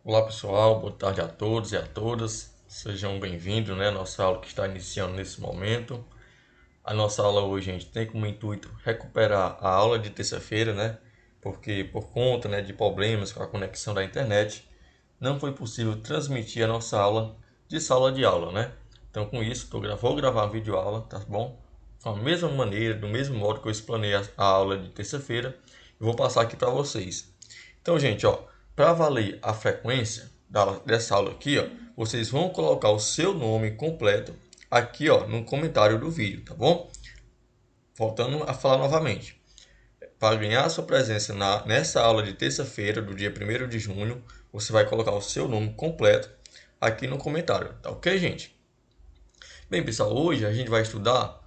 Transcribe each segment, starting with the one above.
Olá pessoal, boa tarde a todos e a todas. Sejam bem-vindos, né? Nossa aula que está iniciando nesse momento. A nossa aula hoje, gente, tem como intuito recuperar a aula de terça-feira, né? Porque por conta, né, de problemas com a conexão da internet, não foi possível transmitir a nossa aula de sala de aula, né? Então, com isso, vou gravar a videoaula, tá bom? Com a mesma maneira, do mesmo modo que eu explanei a aula de terça-feira, eu vou passar aqui para vocês. Então, gente, ó, para valer a frequência dessa aula aqui, ó, vocês vão colocar o seu nome completo aqui, ó, no comentário do vídeo, tá bom? Voltando a falar novamente. Para ganhar a sua presença nessa aula de terça-feira, do dia 1º de junho, você vai colocar o seu nome completo aqui no comentário, tá ok, gente? Bem, pessoal, hoje a gente vai estudar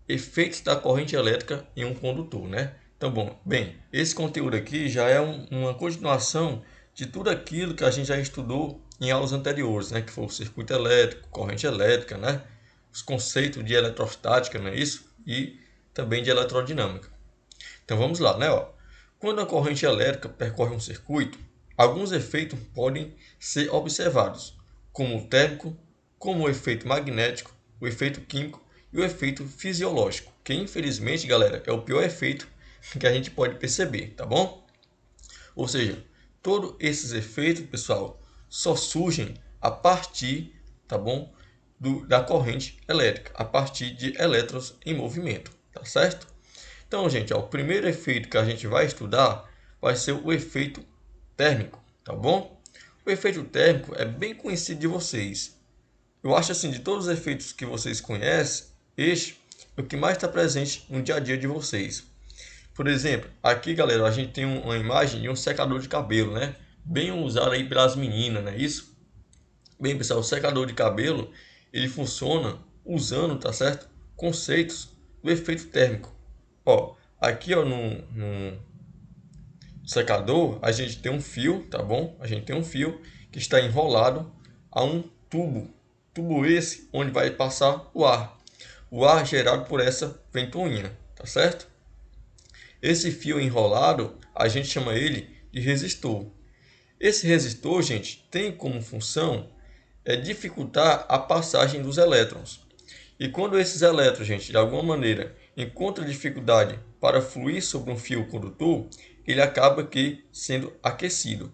efeitos da corrente elétrica em um condutor, né? Então, esse conteúdo aqui já é uma continuação de tudo aquilo que a gente já estudou em aulas anteriores, né? Que foi o circuito elétrico, corrente elétrica, né? Os conceitos de eletrostática, não é isso? E também de eletrodinâmica. Então, vamos lá, né? Ó. Quando a corrente elétrica percorre um circuito, alguns efeitos podem ser observados, como o térmico, como o efeito magnético, o efeito químico e o efeito fisiológico, que infelizmente, galera, é o pior efeito que a gente pode perceber, tá bom? Ou seja, todos esses efeitos, pessoal, só surgem a partir, tá bom? Da corrente elétrica, a partir de elétrons em movimento, tá certo? Então, gente, ó, o primeiro efeito que a gente vai estudar vai ser o efeito térmico, tá bom? O efeito térmico é bem conhecido de vocês. Eu acho assim, de todos os efeitos que vocês conhecem, este é o que mais está presente no dia a dia de vocês. Por exemplo, aqui, galera, a gente tem uma imagem de um secador de cabelo, né? Bem usado aí pelas meninas, não é isso? Bem, pessoal, o secador de cabelo, ele funciona usando, tá certo? Conceitos do efeito térmico. Ó, aqui, ó, no secador, a gente tem um fio, tá bom? A gente tem um fio que está enrolado a um tubo. Tubo esse onde vai passar o ar. O ar gerado por essa ventoinha, tá certo? Esse fio enrolado, a gente chama ele de resistor. Esse resistor, gente, tem como função dificultar a passagem dos elétrons. E quando esses elétrons, gente, de alguma maneira encontram dificuldade para fluir sobre um fio condutor, ele acaba aqui sendo aquecido.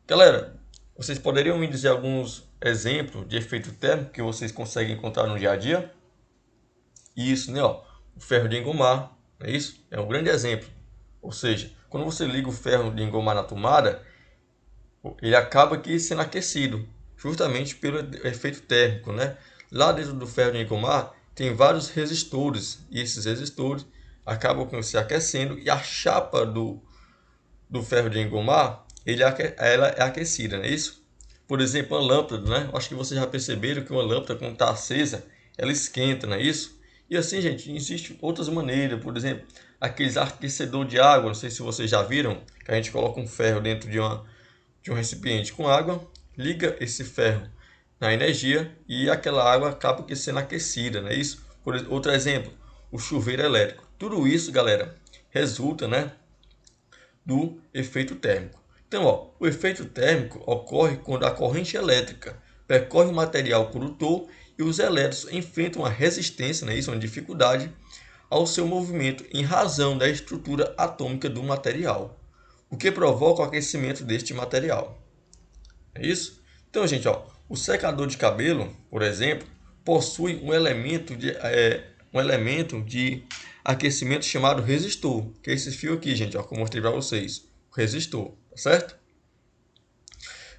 Galera, vocês poderiam me dizer alguns exemplos de efeito térmico que vocês conseguem encontrar no dia a dia? Isso, né? Ó, o ferro de engomar, não é isso? É um grande exemplo. Ou seja, quando você liga o ferro de engomar na tomada, ele acaba aqui sendo aquecido, justamente pelo efeito térmico, né? Lá dentro do ferro de engomar tem vários resistores, e esses resistores acabam se aquecendo e a chapa do ferro de engomar, ela é aquecida, não é isso? Por exemplo, uma lâmpada, né? Acho que vocês já perceberam que uma lâmpada, quando está acesa, ela esquenta, não é isso? E assim, gente, existem outras maneiras, por exemplo, aqueles aquecedor de água, não sei se vocês já viram, que a gente coloca um ferro dentro de um recipiente com água, liga esse ferro na energia e aquela água acaba sendo aquecida, não é isso? Outro exemplo, o chuveiro elétrico. Tudo isso, galera, resulta, né, do efeito térmico. Então, ó, o efeito térmico ocorre quando a corrente elétrica percorre o material condutor e os elétrons enfrentam uma resistência, né, isso, uma dificuldade ao seu movimento em razão da estrutura atômica do material, o que provoca o aquecimento deste material. É isso? Então, gente, ó, o secador de cabelo, por exemplo, possui um elemento de aquecimento chamado resistor, que é esse fio aqui, gente, ó, que eu mostrei para vocês, o resistor, tá certo?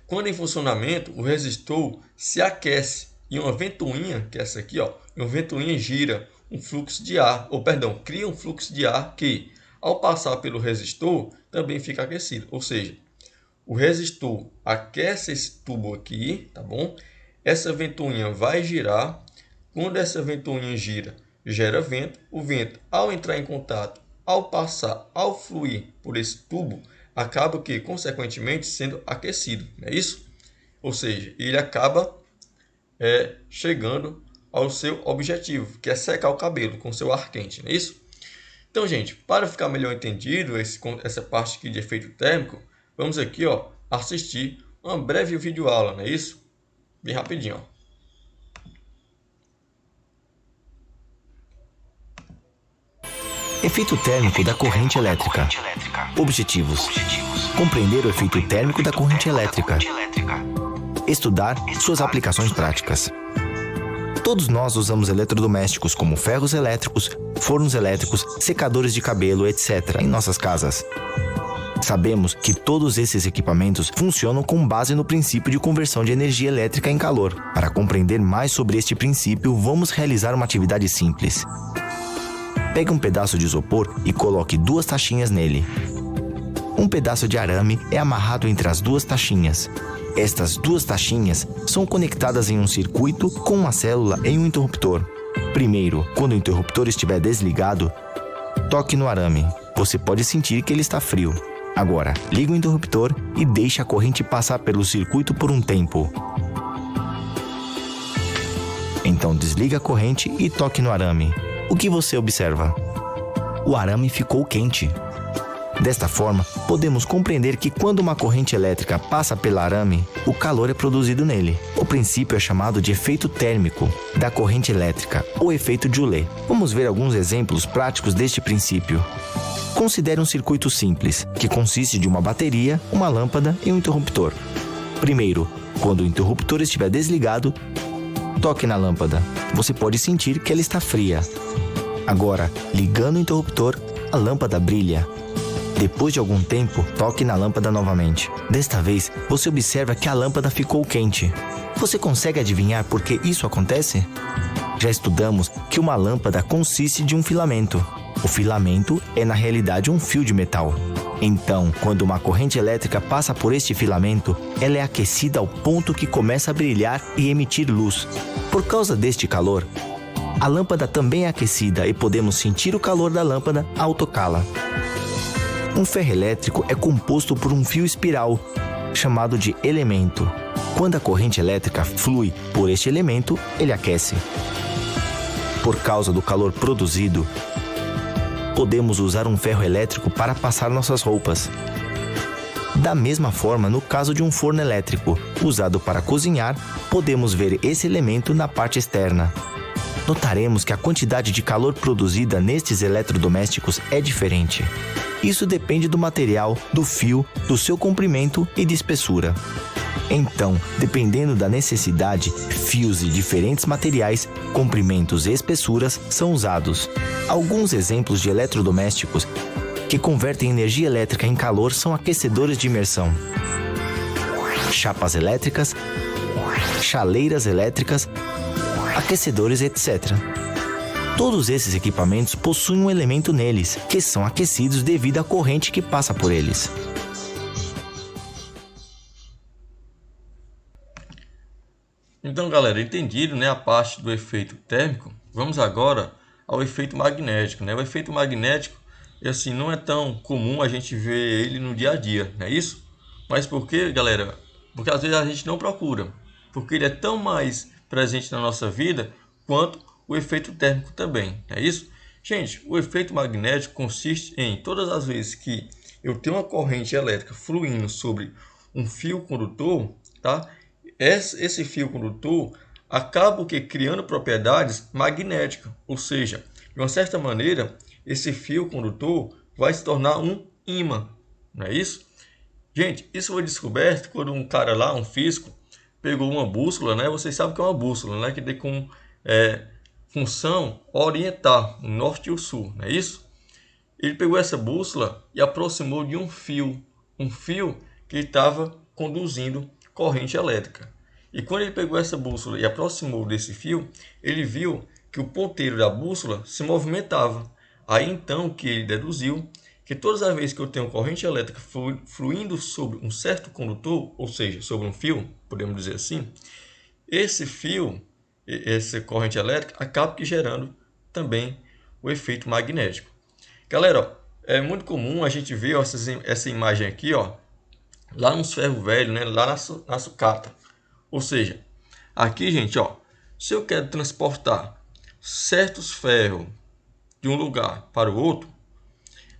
Quando em funcionamento, o resistor se aquece e uma ventoinha, que é essa aqui, ó, uma ventoinha gira um fluxo de ar, ou perdão, cria um fluxo de ar que, ao passar pelo resistor, também fica aquecido. Ou seja, o resistor aquece esse tubo aqui, tá bom? Essa ventoinha vai girar. Quando essa ventoinha gira, gera vento. O vento, ao entrar em contato, ao passar, ao fluir por esse tubo, acaba que, consequentemente, sendo aquecido. Não é isso? Ou seja, ele acaba chegando ao seu objetivo, que é secar o cabelo com seu ar quente. Não é isso? Então, gente, para ficar melhor entendido essa parte aqui de efeito térmico, vamos aqui, ó, assistir uma breve videoaula, não é isso? Bem rapidinho, ó. Efeito térmico da corrente elétrica. Objetivos: compreender o efeito térmico da corrente elétrica. Estudar suas aplicações práticas. Todos nós usamos eletrodomésticos como ferros elétricos, fornos elétricos, secadores de cabelo, etc. em nossas casas. Sabemos que todos esses equipamentos funcionam com base no princípio de conversão de energia elétrica em calor. Para compreender mais sobre este princípio, vamos realizar uma atividade simples. Pegue um pedaço de isopor e coloque 2 tachinhas nele. Um pedaço de arame é amarrado entre as 2 tachinhas. Estas 2 tachinhas são conectadas em um circuito com uma célula em um interruptor. Primeiro, quando o interruptor estiver desligado, toque no arame. Você pode sentir que ele está frio. Agora, ligue o interruptor e deixe a corrente passar pelo circuito por um tempo. Então desligue a corrente e toque no arame. O que você observa? O arame ficou quente. Desta forma, podemos compreender que quando uma corrente elétrica passa pelo arame, o calor é produzido nele. O princípio é chamado de efeito térmico da corrente elétrica, ou efeito Joule. Vamos ver alguns exemplos práticos deste princípio. Considere um circuito simples, que consiste de uma bateria, uma lâmpada e um interruptor. Primeiro, quando o interruptor estiver desligado, toque na lâmpada. Você pode sentir que ela está fria. Agora, ligando o interruptor, a lâmpada brilha. Depois de algum tempo, toque na lâmpada novamente. Desta vez, você observa que a lâmpada ficou quente. Você consegue adivinhar por que isso acontece? Já estudamos que uma lâmpada consiste de um filamento. O filamento é, na realidade, um fio de metal. Então, quando uma corrente elétrica passa por este filamento, ela é aquecida ao ponto que começa a brilhar e emitir luz. Por causa deste calor, a lâmpada também é aquecida e podemos sentir o calor da lâmpada ao tocá-la. Um ferro elétrico é composto por um fio espiral, chamado de elemento. Quando a corrente elétrica flui por este elemento, ele aquece. Por causa do calor produzido, podemos usar um ferro elétrico para passar nossas roupas. Da mesma forma, no caso de um forno elétrico usado para cozinhar, podemos ver esse elemento na parte externa. Notaremos que a quantidade de calor produzida nestes eletrodomésticos é diferente. Isso depende do material, do fio, do seu comprimento e de espessura. Então, dependendo da necessidade, fios de diferentes materiais, comprimentos e espessuras são usados. Alguns exemplos de eletrodomésticos que convertem energia elétrica em calor são aquecedores de imersão, chapas elétricas, chaleiras elétricas, aquecedores, etc. Todos esses equipamentos possuem um elemento neles, que são aquecidos devido à corrente que passa por eles. Então, galera, entendido, né, a parte do efeito térmico, vamos agora ao efeito magnético, né? O efeito magnético, assim, não é tão comum a gente ver ele no dia a dia, não é isso? Mas por quê, galera? Porque às vezes a gente não procura, porque ele é tão mais presente na nossa vida quanto o efeito térmico também, é isso? Gente, o efeito magnético consiste em todas as vezes que eu tenho uma corrente elétrica fluindo sobre um fio condutor, tá? Esse fio condutor acaba criando propriedades magnéticas, ou seja, de uma certa maneira, esse fio condutor vai se tornar um ímã, não é isso? Gente, isso foi descoberto quando um cara lá, um físico, pegou uma bússola, né? Vocês sabem que é uma bússola, né? Que tem como função orientar o norte e o sul, não é isso? Ele pegou essa bússola e aproximou de um fio que estava conduzindo corrente elétrica. E quando ele pegou essa bússola e aproximou desse fio, ele viu que o ponteiro da bússola se movimentava. Aí então que ele deduziu que todas as vezes que eu tenho corrente elétrica fluindo sobre um certo condutor, ou seja, sobre um fio, podemos dizer assim, esse fio, essa corrente elétrica, acaba gerando também o efeito magnético. Galera, ó, é muito comum a gente ver essa imagem aqui, ó, lá nos ferros velhos, né, lá na sucata. Ou seja, aqui, gente, ó, se eu quero transportar certos ferros de um lugar para o outro,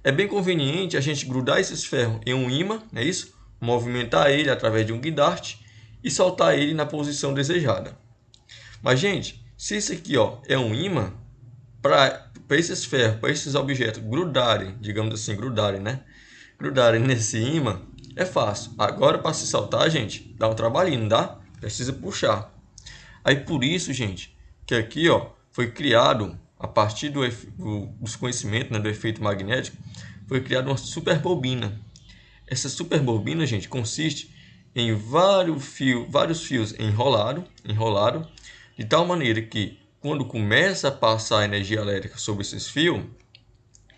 é bem conveniente a gente grudar esses ferros em um ímã, não é isso? movimentar ele através de um guindaste e soltar ele na posição desejada. Mas, gente, se isso aqui é um ímã, para esses ferros, para esses objetos grudarem, digamos assim, grudarem nesse ímã, é fácil. Agora, para se soltar, gente, dá um trabalhinho, não dá? Precisa puxar. Aí, por isso, gente, que aqui foi criado, a partir dos conhecimentos, do efeito magnético, foi criada uma superbobina. Essa superbobina, gente, consiste em vários fios enrolados, de tal maneira que, quando começa a passar a energia elétrica sobre esses fios,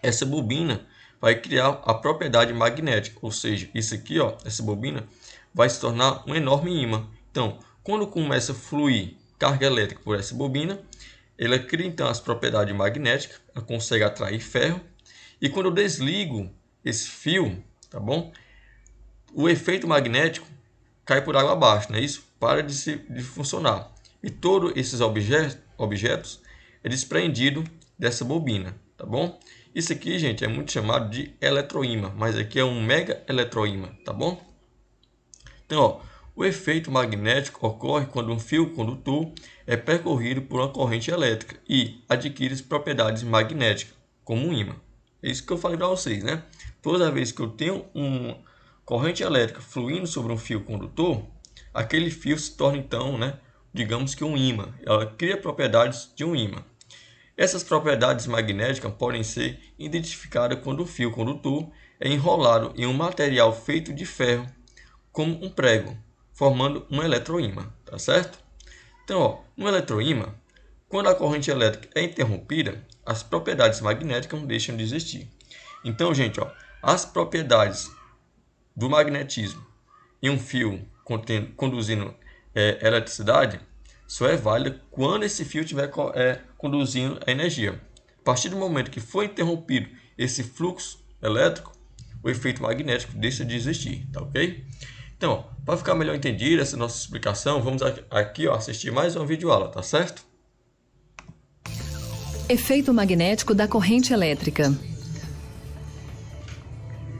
essa bobina vai criar a propriedade magnética, ou seja, isso aqui, essa bobina, vai se tornar um enorme ímã. Então, quando começa a fluir carga elétrica por essa bobina, ela cria então as propriedades magnéticas, ela consegue atrair ferro, e quando eu desligo esse fio, tá bom? O efeito magnético cai por água abaixo, não é isso? Para de funcionar. E todos esses objetos é desprendido dessa bobina, tá bom? Isso aqui, gente, é muito chamado de eletroímã, mas aqui é um mega eletroímã, tá bom? Então, o efeito magnético ocorre quando um fio condutor é percorrido por uma corrente elétrica e adquire propriedades magnéticas, como um ímã. É isso que eu falei para vocês, né? Toda vez que eu tenho uma corrente elétrica fluindo sobre um fio condutor, aquele fio se torna então, digamos que um ímã. Ela cria propriedades de um ímã. Essas propriedades magnéticas podem ser identificadas quando o fio condutor é enrolado em um material feito de ferro, como um prego, formando um eletroímã, tá certo? Então, no eletroímã, quando a corrente elétrica é interrompida, as propriedades magnéticas deixam de existir. Então, gente, as propriedades do magnetismo em um fio conduzindo eletricidade só é válida quando esse fio estiver conduzindo a energia. A partir do momento que foi interrompido esse fluxo elétrico, o efeito magnético deixa de existir, tá ok? Então, para ficar melhor entendida essa nossa explicação, vamos aqui assistir mais uma videoaula, tá certo? Efeito magnético da corrente elétrica.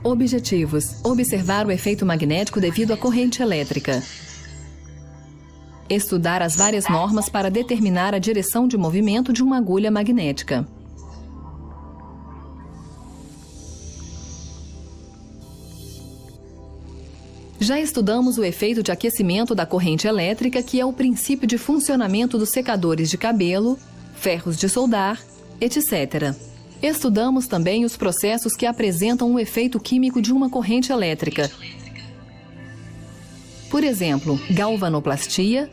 Objetivos: observar o efeito magnético devido à corrente elétrica. Estudar as várias normas para determinar a direção de movimento de uma agulha magnética. Já estudamos o efeito de aquecimento da corrente elétrica, que é o princípio de funcionamento dos secadores de cabelo, ferros de soldar, etc. Estudamos também os processos que apresentam o efeito químico de uma corrente elétrica. Por exemplo, galvanoplastia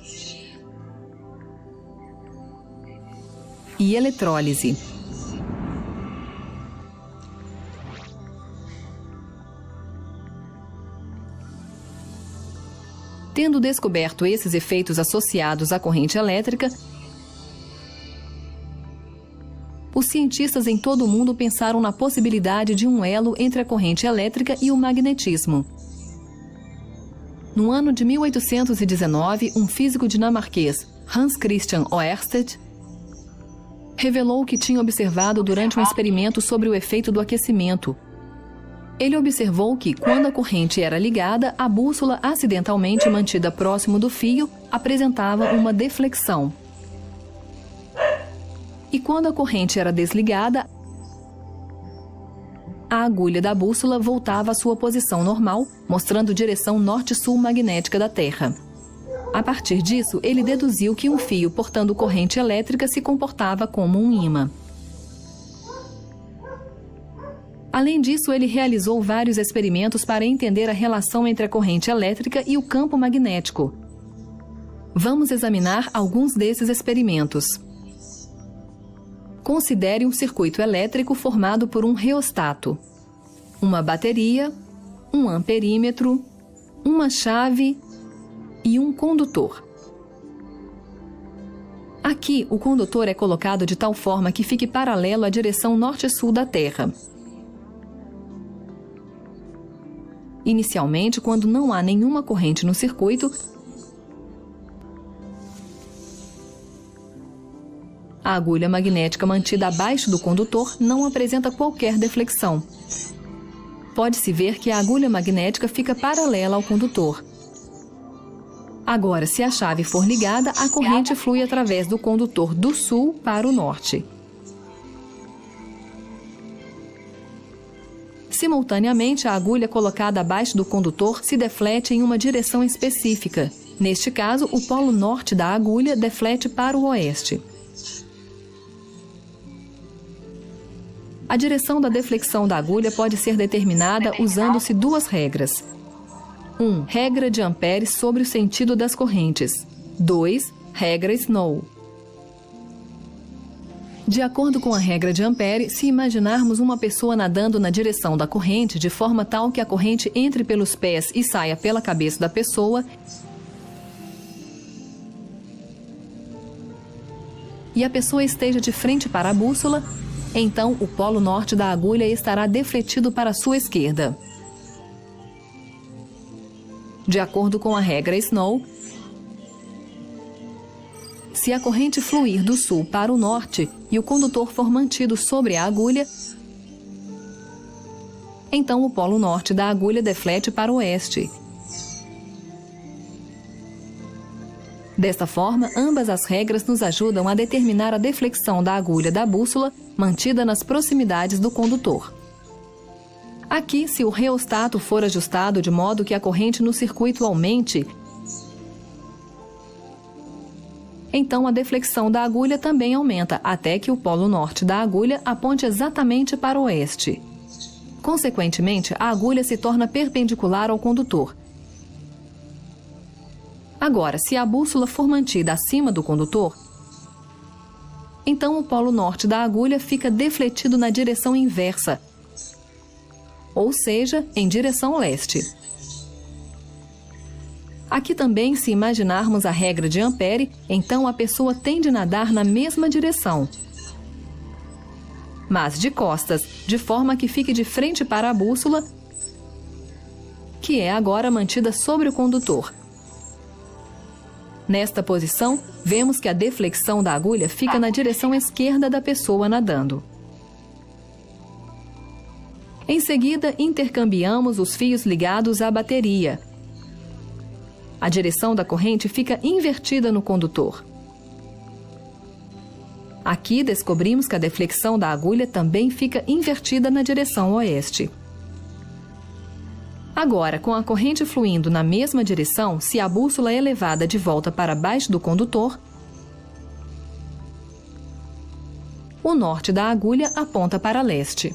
e eletrólise. Tendo descoberto esses efeitos associados à corrente elétrica, os cientistas em todo o mundo pensaram na possibilidade de um elo entre a corrente elétrica e o magnetismo. No ano de 1819, um físico dinamarquês, Hans Christian Ørsted, revelou o que tinha observado durante um experimento sobre o efeito do aquecimento. Ele observou que, quando a corrente era ligada, a bússola acidentalmente mantida próximo do fio apresentava uma deflexão. E quando a corrente era desligada, a agulha da bússola voltava à sua posição normal, mostrando direção norte-sul magnética da Terra. A partir disso, ele deduziu que um fio portando corrente elétrica se comportava como um ímã. Além disso, ele realizou vários experimentos para entender a relação entre a corrente elétrica e o campo magnético. Vamos examinar alguns desses experimentos. Considere um circuito elétrico formado por um reostato, uma bateria, um amperímetro, uma chave e um condutor. Aqui, o condutor é colocado de tal forma que fique paralelo à direção norte-sul da Terra. Inicialmente, quando não há nenhuma corrente no circuito, a agulha magnética mantida abaixo do condutor não apresenta qualquer deflexão. pode-se ver que a agulha magnética fica paralela ao condutor. Agora, se a chave for ligada, a corrente flui através do condutor do sul para o norte. Simultaneamente, a agulha colocada abaixo do condutor se deflete em uma direção específica. Neste caso, o polo norte da agulha deflete para o oeste. A direção da deflexão da agulha pode ser determinada usando-se duas regras. 1. Regra de Ampère sobre o sentido das correntes. 2. Regra Snow. De acordo com a regra de Ampère, se imaginarmos uma pessoa nadando na direção da corrente de forma tal que a corrente entre pelos pés e saia pela cabeça da pessoa, e a pessoa esteja de frente para a bússola, então o polo norte da agulha estará defletido para a sua esquerda. De acordo com a regra Snow, se a corrente fluir do sul para o norte e o condutor for mantido sobre a agulha, então o polo norte da agulha deflete para o oeste. Desta forma, ambas as regras nos ajudam a determinar a deflexão da agulha da bússola mantida nas proximidades do condutor. Aqui, se o reostato for ajustado de modo que a corrente no circuito aumente, então a deflexão da agulha também aumenta, até que o polo norte da agulha aponte exatamente para o oeste. Consequentemente, a agulha se torna perpendicular ao condutor. Agora, se a bússola for mantida acima do condutor, então o polo norte da agulha fica defletido na direção inversa, ou seja, em direção leste. Aqui também, se imaginarmos a regra de Ampère, então a pessoa tende a nadar na mesma direção, mas de costas, de forma que fique de frente para a bússola, que é agora mantida sobre o condutor. Nesta posição, vemos que a deflexão da agulha fica na direção esquerda da pessoa nadando. Em seguida, intercambiamos os fios ligados à bateria. A direção da corrente fica invertida no condutor. Aqui descobrimos que a deflexão da agulha também fica invertida na direção oeste. Agora, com a corrente fluindo na mesma direção, se a bússola é levada de volta para baixo do condutor, o norte da agulha aponta para leste.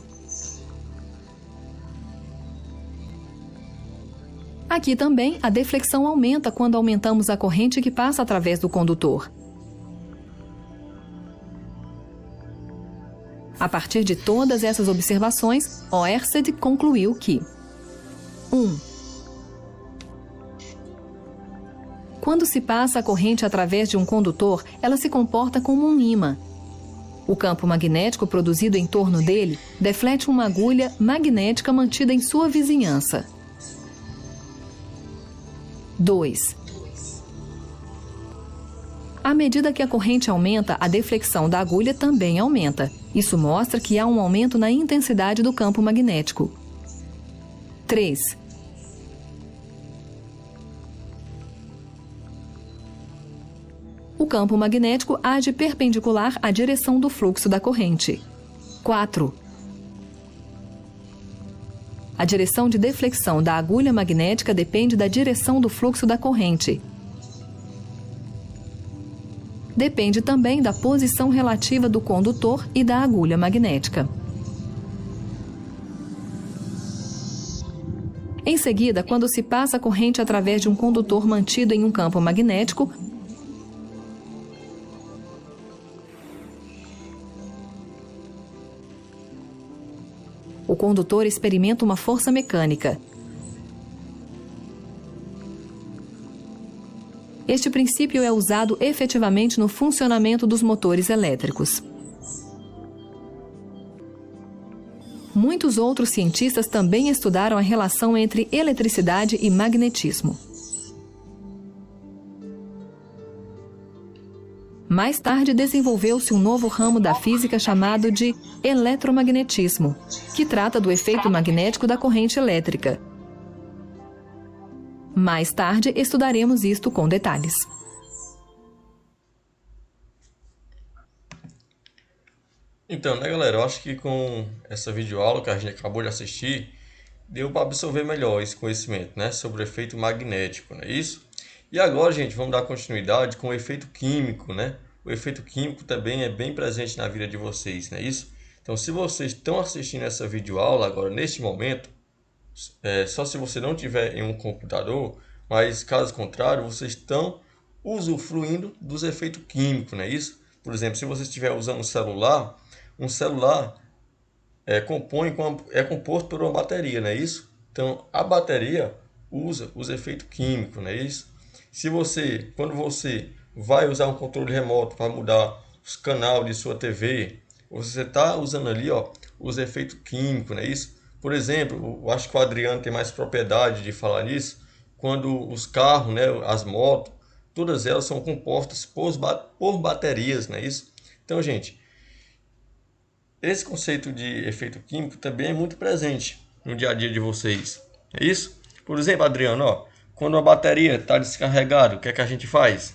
Aqui também, a deflexão aumenta quando aumentamos a corrente que passa através do condutor. A partir de todas essas observações, Oersted concluiu que 1. Quando se passa a corrente através de um condutor, ela se comporta como um ímã. O campo magnético produzido em torno dele deflete uma agulha magnética mantida em sua vizinhança. 2. À medida que a corrente aumenta, a deflexão da agulha também aumenta. Isso mostra que há um aumento na intensidade do campo magnético. 3. O campo magnético age perpendicular à direção do fluxo da corrente. 4. A direção de deflexão da agulha magnética depende da direção do fluxo da corrente. Depende também da posição relativa do condutor e da agulha magnética. Em seguida, quando se passa a corrente através de um condutor mantido em um campo magnético, o condutor experimenta uma força mecânica. Este princípio é usado efetivamente no funcionamento dos motores elétricos. Muitos outros cientistas também estudaram a relação entre eletricidade e magnetismo. Mais tarde desenvolveu-se um novo ramo da física chamado de eletromagnetismo, que trata do efeito magnético da corrente elétrica. Mais tarde estudaremos isto com detalhes. Então, né, galera, eu acho que com essa videoaula que a gente acabou de assistir, deu para absorver melhor esse conhecimento, né, sobre o efeito magnético, não é isso? E agora, gente, vamos dar continuidade com o efeito químico, né? O efeito químico também é bem presente na vida de vocês, não é isso? Então, se vocês estão assistindo essa videoaula agora, neste momento, só se você não tiver em um computador, mas caso contrário, vocês estão usufruindo dos efeitos químicos, não é isso? Por exemplo, se você estiver usando um celular é composto por uma bateria, não é isso? Então, a bateria usa os efeitos químicos, não é isso? Quando você vai usar um controle remoto para mudar os canais de sua TV, você está usando ali, os efeitos químicos, não é isso? Por exemplo, eu acho que o Adriano tem mais propriedade de falar nisso, quando os carros, né, as motos, todas elas são compostas por baterias, não é isso? Então, gente, esse conceito de efeito químico também é muito presente no dia a dia de vocês, é isso? Por exemplo, Adriano, quando a bateria está descarregada, o que é que a gente faz?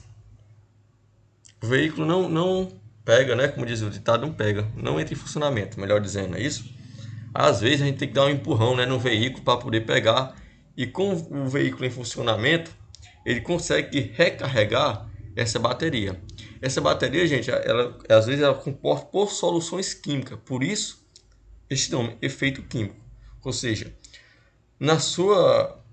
O veículo não pega, né? Como diz o ditado, não pega, não entra em funcionamento, melhor dizendo, é isso? Às vezes a gente tem que dar um empurrão, né, no veículo para poder pegar, e com o veículo em funcionamento, ele consegue recarregar essa bateria. Essa bateria, gente, às vezes ela é composta por soluções químicas, por isso esse nome, efeito químico. Ou seja, na sua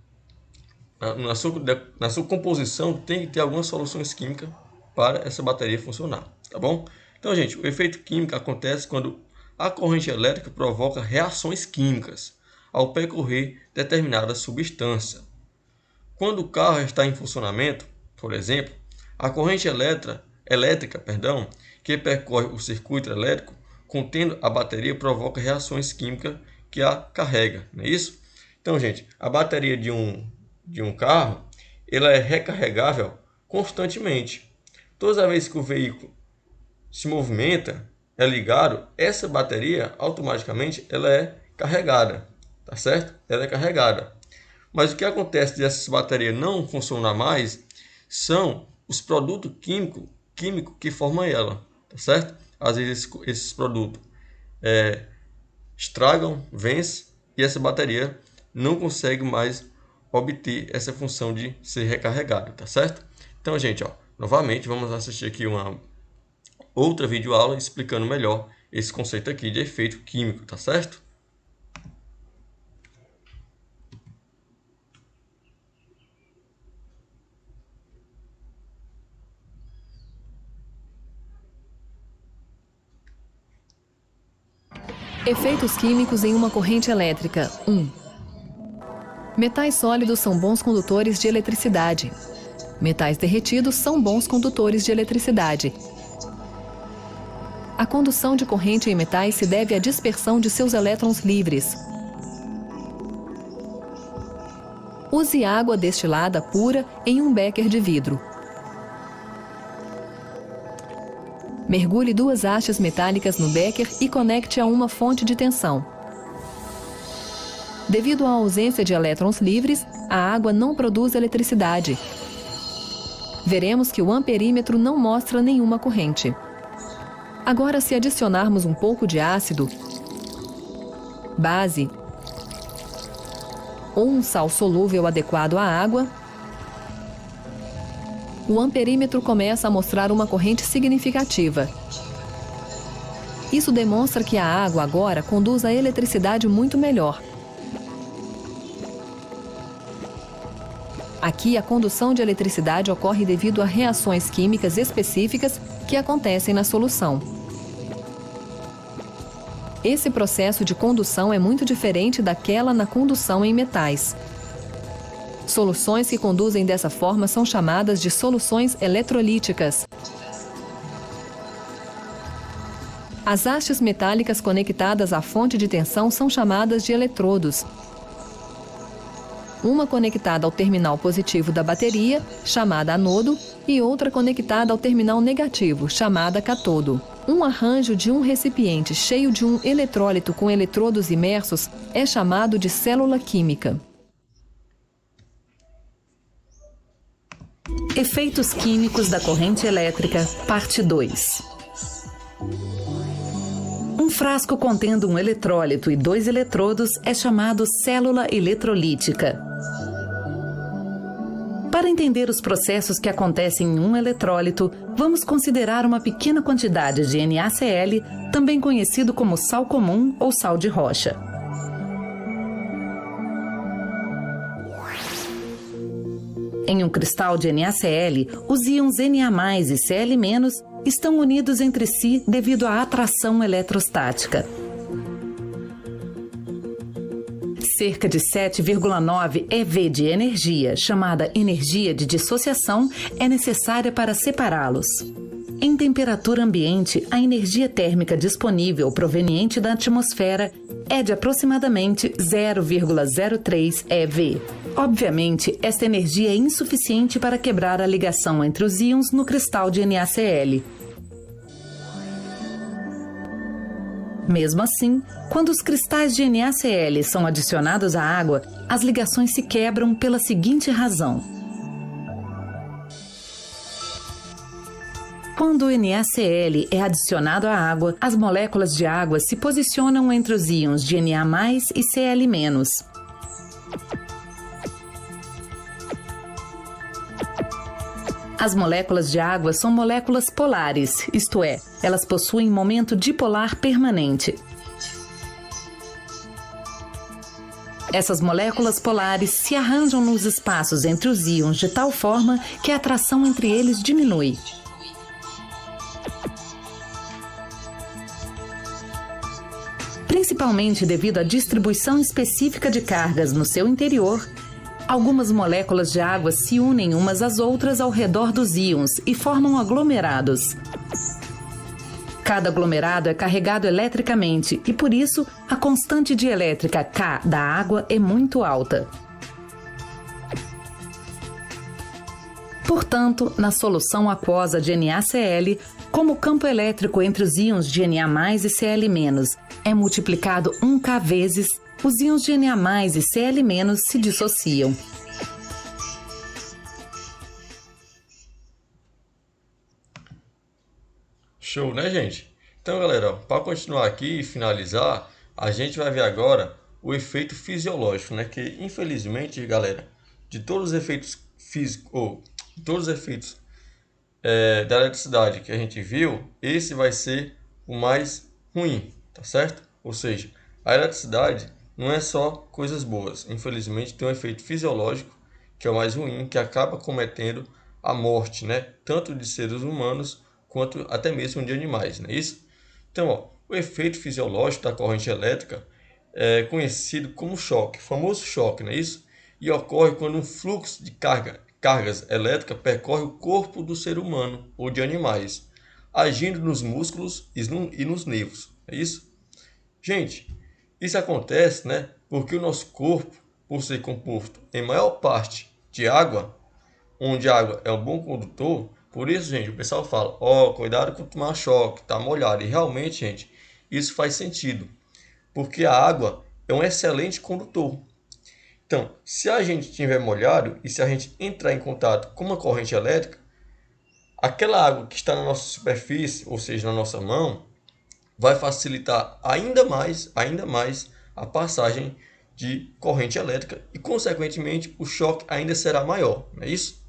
composição tem que ter algumas soluções químicas para essa bateria funcionar, tá bom? Então, gente, o efeito químico acontece quando a corrente elétrica provoca reações químicas ao percorrer determinada substância. Quando o carro está em funcionamento, por exemplo, a corrente elétrica, que percorre o circuito elétrico contendo a bateria provoca reações químicas que a carrega, não é isso? Então, gente, a bateria de um carro, ela é recarregável constantemente. Todas as vezes que o veículo se movimenta, é ligado, essa bateria automaticamente ela é carregada, tá certo? Ela é carregada. Mas o que acontece dessas baterias não funcionar mais são os produtos químicos que formam ela, tá certo? Às vezes esses produtos estragam, vencem e essa bateria não consegue mais obter essa função de ser recarregada, tá certo? Então, gente, novamente vamos assistir aqui uma outra videoaula explicando melhor esse conceito aqui de efeito químico, tá certo? Efeitos químicos em uma corrente elétrica. 1. Metais sólidos são bons condutores de eletricidade. Metais derretidos são bons condutores de eletricidade. A condução de corrente em metais se deve à dispersão de seus elétrons livres. Use água destilada pura em um becker de vidro. Mergulhe 2 hastes metálicas no becker e conecte a uma fonte de tensão. Devido à ausência de elétrons livres, a água não produz eletricidade. Veremos que o amperímetro não mostra nenhuma corrente. Agora, se adicionarmos um pouco de ácido, base ou um sal solúvel adequado à água, o amperímetro começa a mostrar uma corrente significativa. Isso demonstra que a água agora conduz a eletricidade muito melhor. Aqui, a condução de eletricidade ocorre devido a reações químicas específicas que acontecem na solução. Esse processo de condução é muito diferente daquela na condução em metais. Soluções que conduzem dessa forma são chamadas de soluções eletrolíticas. As hastes metálicas conectadas à fonte de tensão são chamadas de eletrodos. uma conectada ao terminal positivo da bateria, chamada anodo, e outra conectada ao terminal negativo, chamada catodo. Um arranjo de um recipiente cheio de um eletrólito com eletrodos imersos é chamado de célula química. Efeitos químicos da corrente elétrica, parte 2. Um frasco contendo um eletrólito e 2 eletrodos é chamado célula eletrolítica. Para entender os processos que acontecem em um eletrólito, vamos considerar uma pequena quantidade de NaCl, também conhecido como sal comum ou sal de rocha. Em um cristal de NaCl, os íons Na+ e Cl- estão unidos entre si devido à atração eletrostática. Cerca de 7,9 eV de energia, chamada energia de dissociação, é necessária para separá-los. Em temperatura ambiente, a energia térmica disponível proveniente da atmosfera é de aproximadamente 0,03 eV. Obviamente, esta energia é insuficiente para quebrar a ligação entre os íons no cristal de NaCl. Mesmo assim, quando os cristais de NaCl são adicionados à água, as ligações se quebram pela seguinte razão. Quando o NaCl é adicionado à água, as moléculas de água se posicionam entre os íons de Na+ e Cl-. As moléculas de água são moléculas polares, isto é, elas possuem momento dipolar permanente. Essas moléculas polares se arranjam nos espaços entre os íons de tal forma que a atração entre eles diminui. Principalmente devido à distribuição específica de cargas no seu interior, algumas moléculas de água se unem umas às outras ao redor dos íons e formam aglomerados. Cada aglomerado é carregado eletricamente e, por isso, a constante dielétrica K da água é muito alta. Portanto, na solução aquosa de NaCl, como o campo elétrico entre os íons de Na+ e Cl- é multiplicado 1K vezes, os íons de Na+ e Cl- se dissociam. Show, né, gente? Então, galera, para continuar aqui e finalizar, a gente vai ver agora o efeito fisiológico, né? Que, infelizmente, galera, de todos os efeitos físicos, ou todos os efeitos da eletricidade que a gente viu, esse vai ser o mais ruim, tá certo? Ou seja, a eletricidade não é só coisas boas. Infelizmente, tem um efeito fisiológico que é o mais ruim, que acaba cometendo a morte, né? Tanto de seres humanos quanto até mesmo de animais, não é isso? Então, ó, o efeito fisiológico da corrente elétrica é conhecido como choque, famoso choque, não é isso? E ocorre quando um fluxo de cargas elétricas percorre o corpo do ser humano ou de animais, agindo nos músculos e nos nervos, é isso? Gente, isso acontece, né, porque o nosso corpo, por ser composto em maior parte de água, onde a água é um bom condutor, por isso, gente, o pessoal fala, cuidado com tomar choque, tá molhado. E realmente, gente, isso faz sentido, porque a água é um excelente condutor. Então, se a gente estiver molhado e se a gente entrar em contato com uma corrente elétrica, aquela água que está na nossa superfície, ou seja, na nossa mão, vai facilitar ainda mais a passagem de corrente elétrica e, consequentemente, o choque ainda será maior, não é isso?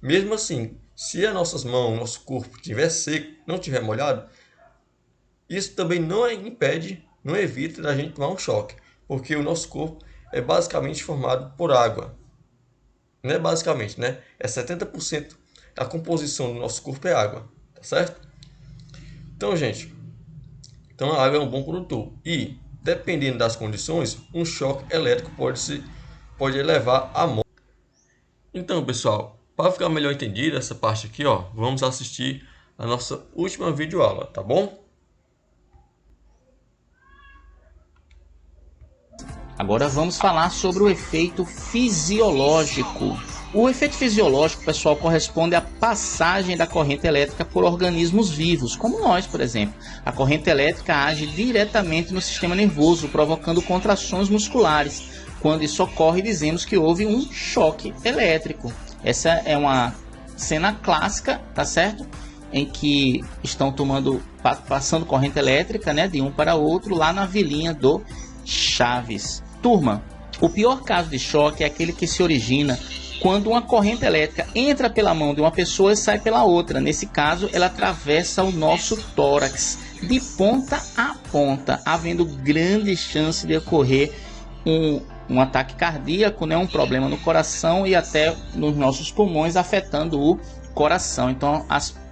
Mesmo assim, se as nossas mãos, nosso corpo estiver seco, não estiver molhado, isso também não impede, não evita da gente tomar um choque, porque o nosso corpo é basicamente formado por água. Não é basicamente, né? É 70% da composição do nosso corpo é água, tá certo? Então, gente, a água é um bom condutor e, dependendo das condições, um choque elétrico pode levar à morte. Então, pessoal, para ficar melhor entendido essa parte aqui, vamos assistir a nossa última videoaula, tá bom? Agora vamos falar sobre o efeito fisiológico. O efeito fisiológico, pessoal, corresponde à passagem da corrente elétrica por organismos vivos, como nós, por exemplo. A corrente elétrica age diretamente no sistema nervoso, provocando contrações musculares. Quando isso ocorre, dizemos que houve um choque elétrico. Essa é uma cena clássica, tá certo? Em que estão passando corrente elétrica, né, de um para outro lá na vilinha do Chaves. Turma, o pior caso de choque é aquele que se origina quando uma corrente elétrica entra pela mão de uma pessoa e sai pela outra. Nesse caso, ela atravessa o nosso tórax de ponta a ponta, havendo grande chance de ocorrer um ataque cardíaco, né, um problema no coração e até nos nossos pulmões, afetando o coração. Então,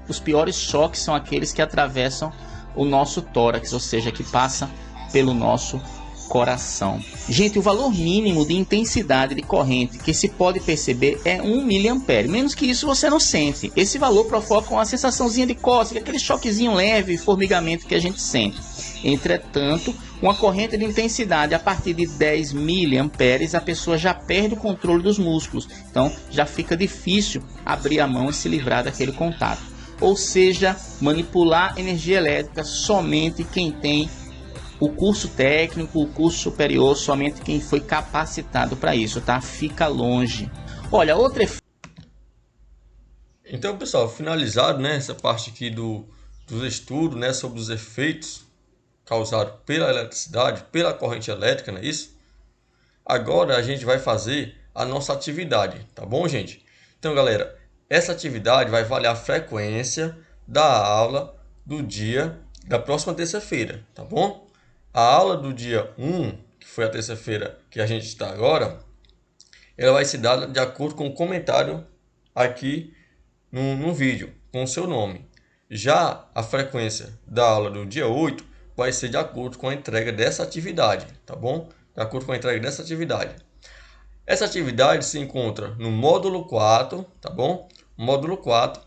os piores choques são aqueles que atravessam o nosso tórax, ou seja, que passa pelo nosso coração. Gente, o valor mínimo de intensidade de corrente que se pode perceber é 1 mA. Menos que isso você não sente. Esse valor provoca uma sensaçãozinha de cócega, aquele choquezinho leve, formigamento que a gente sente. Entretanto, uma corrente de intensidade a partir de 10 mA, a pessoa já perde o controle dos músculos. Então, já fica difícil abrir a mão e se livrar daquele contato. Ou seja, manipular energia elétrica somente quem tem o curso técnico, o curso superior, somente quem foi capacitado para isso, tá? Fica longe. Olha, outra... Então, pessoal, finalizado, né, essa parte aqui dos estudos, né, sobre os efeitos causados pela eletricidade, pela corrente elétrica, não é isso? Agora a gente vai fazer a nossa atividade, tá bom, gente? Então, galera, essa atividade vai valer a frequência da aula do dia da próxima terça-feira, tá bom? A aula do dia 1, que foi a terça-feira que a gente está agora, ela vai ser dada de acordo com o comentário aqui no vídeo, com o seu nome. Já a frequência da aula do dia 8 vai ser de acordo com a entrega dessa atividade, tá bom? De acordo com a entrega dessa atividade. Essa atividade se encontra no módulo 4, tá bom? Módulo 4,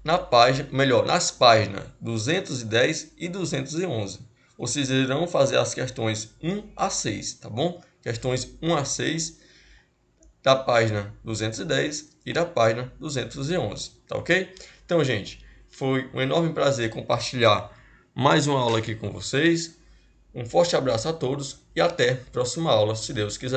nas páginas 210 e 211. Vocês irão fazer as questões 1 a 6, tá bom? Questões 1 a 6 da página 210 e da página 211, tá ok? Então, gente, foi um enorme prazer compartilhar mais uma aula aqui com vocês. Um forte abraço a todos e até a próxima aula, se Deus quiser.